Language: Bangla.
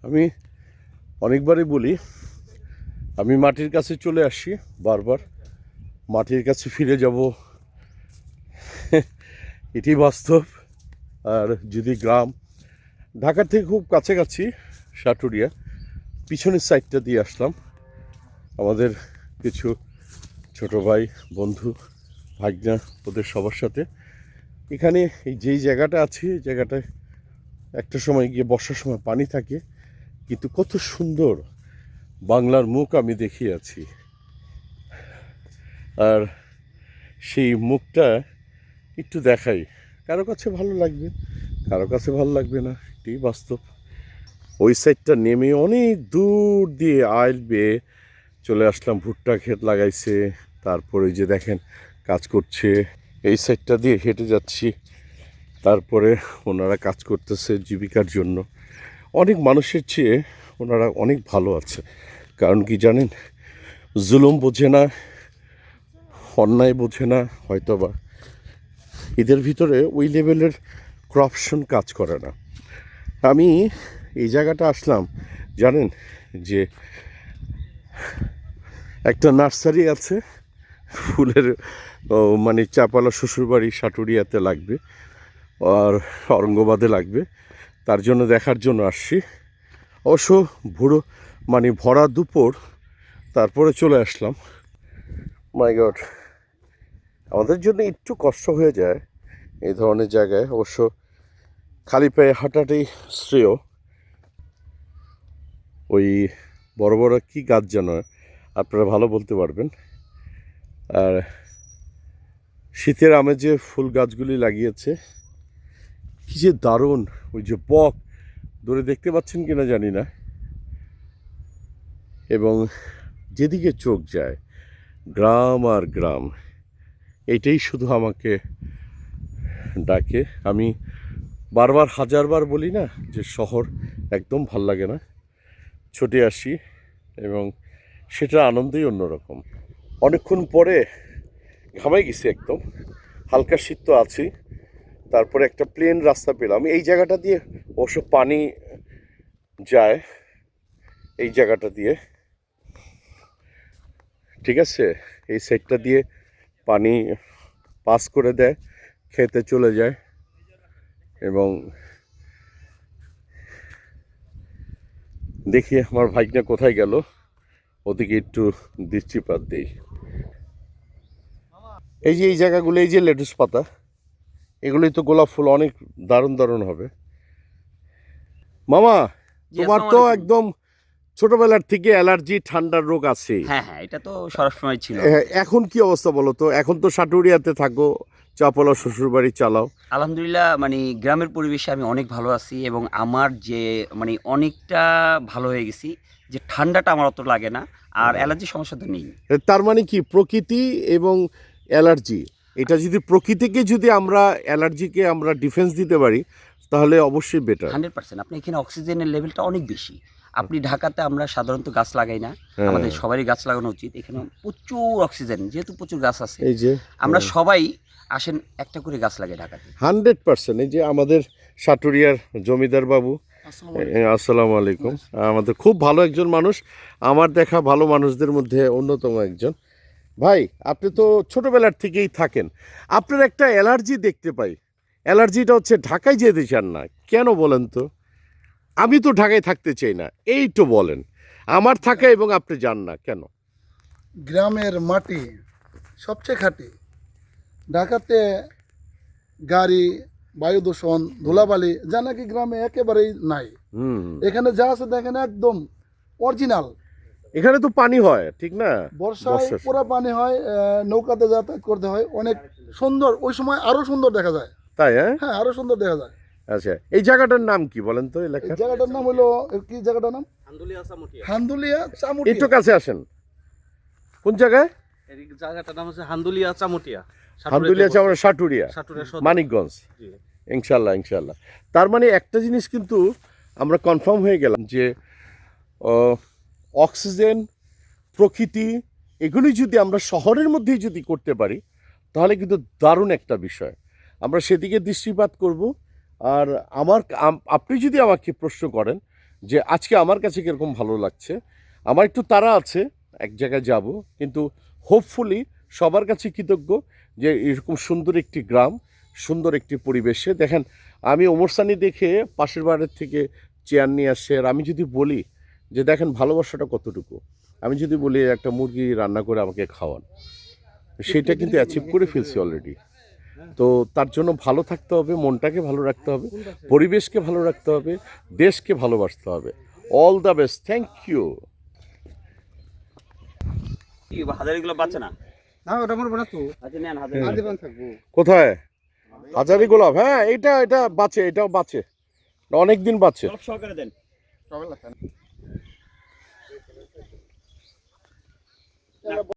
আমি অনেকবারই বলি, আমি মাটির কাছে চলে আসি বারবার, মাটির কাছে ফিরে যাব এটি বাস্তব। আর যদি গ্রাম, ঢাকা থেকে খুব কাছাকাছি সাটুরিয়া, পিছনের সাইডটা দিয়ে আসলাম আমাদের কিছু ছোট ভাই, বন্ধু, ভাগনা, ওদের সবার সাথে। এখানে এই যেই জায়গাটা আছে, এই জায়গাটায় একটা সময় গিয়ে বর্ষার সময় পানি থাকে, কিন্তু কত সুন্দর বাংলার মুখ আমি দেখিয়েছি। আর সেই মুখটা একটু দেখাই, কারো কাছে ভালো লাগবে, কারো কাছে ভালো লাগবে না, এটাই বাস্তব। ওই সাইডটা নেমে অনেক দূর দিয়ে আইল বেয়ে চলে আসলাম। ভুট্টা ক্ষেত লাগাইছে, তারপরে যে দেখেন কাজ করছে। এই সাইডটা দিয়ে হেঁটে যাচ্ছি, তারপরে ওনারা কাজ করতেছে জীবিকার জন্য। অনেক মানুষের চেয়ে ওনারা অনেক ভালো আছে। কারণ কি জানেন, জুলুম বোঝে না, অন্যায় বোঝে না, হয়তোবা এদের ভিতরে ওই লেভেলের করাপশন কাজ করে না। আমি এই জায়গাটা আসলাম, জানেন যে একটা নার্সারি আছে ফুলের, মানে চাপালা শ্বশুরবাড়ি সাটুরিয়াতে লাগবে আর অরঙ্গবাদে লাগবে, তার জন্য দেখার জন্য আসছি। অবশ্য ভরা দুপুর, তারপরে চলে আসলাম। মাই গড, আমাদের জন্য একটু কষ্ট হয়ে যায় এই ধরনের জায়গায়। অবশ্য খালি পায়ে হাঁটাটাই শ্রেয়। ওই বড় বড় কী গাছ যেন, আপনারা ভালো বলতে পারবেন। আর শীতের আমেজে ফুল গাছগুলি লাগিয়েছে, কী যে দারুণ। ওই যে বক দূরে দেখতে পাচ্ছেন কিনা জানি না, এবং যেদিকে চোখ যায় গ্রাম আর গ্রাম, এইটাই শুধু আমাকে ডাকে। আমি বারবার হাজারবার বলি না যে শহর একদম ভাল লাগে না, ছুটে আসি এবং সেটা আনন্দই অন্যরকম। অনেকক্ষণ পরে ঘামাই গেছি একদম, হালকা শীত তো আছেই। তারপরে একটা প্লেন রাস্তা পেলাম। এই জায়গাটা দিয়ে অবশ্য পানি যায়, এই জায়গাটা দিয়ে, ঠিক আছে, এই সাইডটা দিয়ে পানি পাস করে দেয়, খেতে চলে যায়। এবং দেখি আমার ভাইকনা কোথায় গেল, ওদিকে একটু দৃষ্টিপাত দেই। এই যে এই জায়গাগুলো, এই যে লেটুস পাতা, এগুলোই তো গোলাপ ফুল অনেক দারুণ দারুণ হবে। মামা, তোমার তো একদম ছোটবেলার থেকে অ্যালার্জি, ঠান্ডার রোগ আছে। হ্যাঁ হ্যাঁ, এটা তো সবসময় ছিল। এখন কি অবস্থা বলো তো? এখন তো সাটুরিয়াতে থাকো, চাপলা শ্বশুরবাড়ি চালাও। আলহামদুলিল্লাহ, মানে গ্রামের পরিবেশে আমি অনেক ভালো আছি এবং আমার যে মানে অনেকটা ভালো হয়ে গেছি, যে ঠান্ডাটা আমার অত লাগে না, আর অ্যালার্জির সমস্যা তো নেই। তার মানে কি প্রকৃতি এবং অ্যালার্জি, এটা যদি প্রকৃতিকে যদি আমরা অ্যালার্জিকে আমরা ডিফেন্স দিতে পারি, তাহলে অবশ্যই বেটার। 100%। আপনি এখানে অক্সিজেনের লেভেলটা অনেক বেশি। আপনি ঢাকাতে আমরা সাধারণত গাছ লাগাই না, আমাদের সবারই গাছ লাগানো উচিত। এখানে প্রচুর অক্সিজেন, যেহেতু প্রচুর গাছ আছে, এই যে আমরা সবাই আসেন একটা করে গাছ লাগাই ঢাকাতে। 100%। এই যে আমাদের সাটুরিয়ার জমিদার বাবু, আসসালামু আলাইকুম, আমাদের খুব ভালো একজন মানুষ, আমার দেখা ভালো মানুষদের মধ্যে অন্যতম একজন। ভাই, আপনি তো ছোটবেলার থেকেই থাকেন, আপনার একটা অ্যালার্জি দেখতে পাই। অ্যালার্জিটা হচ্ছে ঢাকায় যেতে চান না কেন বলেন তো? আমি তো ঢাকায় থাকতে চাই না, এই তো বলেন আমার থাকা, এবং আপনি যান না কেন? গ্রামের মাটি সবচেয়ে খাঁটি। ঢাকাতে গাড়ি, বায়ু দূষণ, ধুলাবালি যা নাকি গ্রামে একেবারেই নাই। এখানে যা আছে দেখেন একদম অরিজিনাল। এখানে তো পানি হয়, ঠিক না? বর্ষায় পুরো পানি হয়, নৌকাতে যাতায়াত করতে হয়, অনেক সুন্দর। ওই সময় আরো সুন্দর দেখা যায়। তাই? হ্যাঁ, হ্যাঁ, আরো সুন্দর দেখা যায়। আচ্ছা, এই জায়গাটার নাম কি বলেন তো? এই জায়গাটার নাম হলো, কি জায়গাটার নাম? হান্দুলিয়া চামুটিয়া। একটু কাছে আসেন। কোন জায়গায়? এই জায়গাটার নাম হচ্ছে হান্দুলিয়া চামুটিয়া। হান্দুলিয়া চামড়া, সাটুরিয়া, মানিকগঞ্জ। ইনশাল্লাহ ইনশাল্লাহ। তার মানে একটা জিনিস কিন্তু আমরা কনফার্ম হয়ে গেলাম যে অক্সিজেন, প্রকৃতি, এগুলি যদি আমরা শহরের মধ্যেই যদি করতে পারি, তাহলে কিন্তু দারুণ একটা বিষয়। আমরা সেদিকে দৃষ্টিপাত করব। আর আপনি যদি আমাকে প্রশ্ন করেন যে আজকে আমার কাছে কীরকম ভালো লাগছে। আমার একটু তাড়া আছে, এক জায়গায় যাব, কিন্তু হোপফুলি সবার কাছে কৃতজ্ঞ যে এরকম সুন্দর একটি গ্রাম, সুন্দর একটি পরিবেশে দেখেন। আমি ওমর সানি দেখে পাশের বাড়ির থেকে চেয়ার নিয়ে আসছে। আর আমি যদি বলি যে দেখেন ভালোবাসাটা কতটুকু, আমি যদি বলি একটা মুরগি রান্না করে আমাকে খাওয়ান, সেটা কিন্তু অ্যাচিভ করে ফেলছি অলরেডি। তো তার জন্য ভালো থাকতে হবে, মনটাকে ভালো রাখতে হবে, পরিবেশকে ভালো রাখতে হবে, দেশকে ভালোবাসতে হবে। All the best, thank you. কি হাজারিগুলো বাঁচে না? না ওটা আমার বোনা তো আচ্ছা নেন হাজারি। আদিবান থাকবো। কোথায় হাজারি গোলাপ? হ্যাঁ, এটা বাঁচে, এটাও বাঁচে, অনেক দিন বাঁচে। সব সহকারে দেন। সবাই লাগবে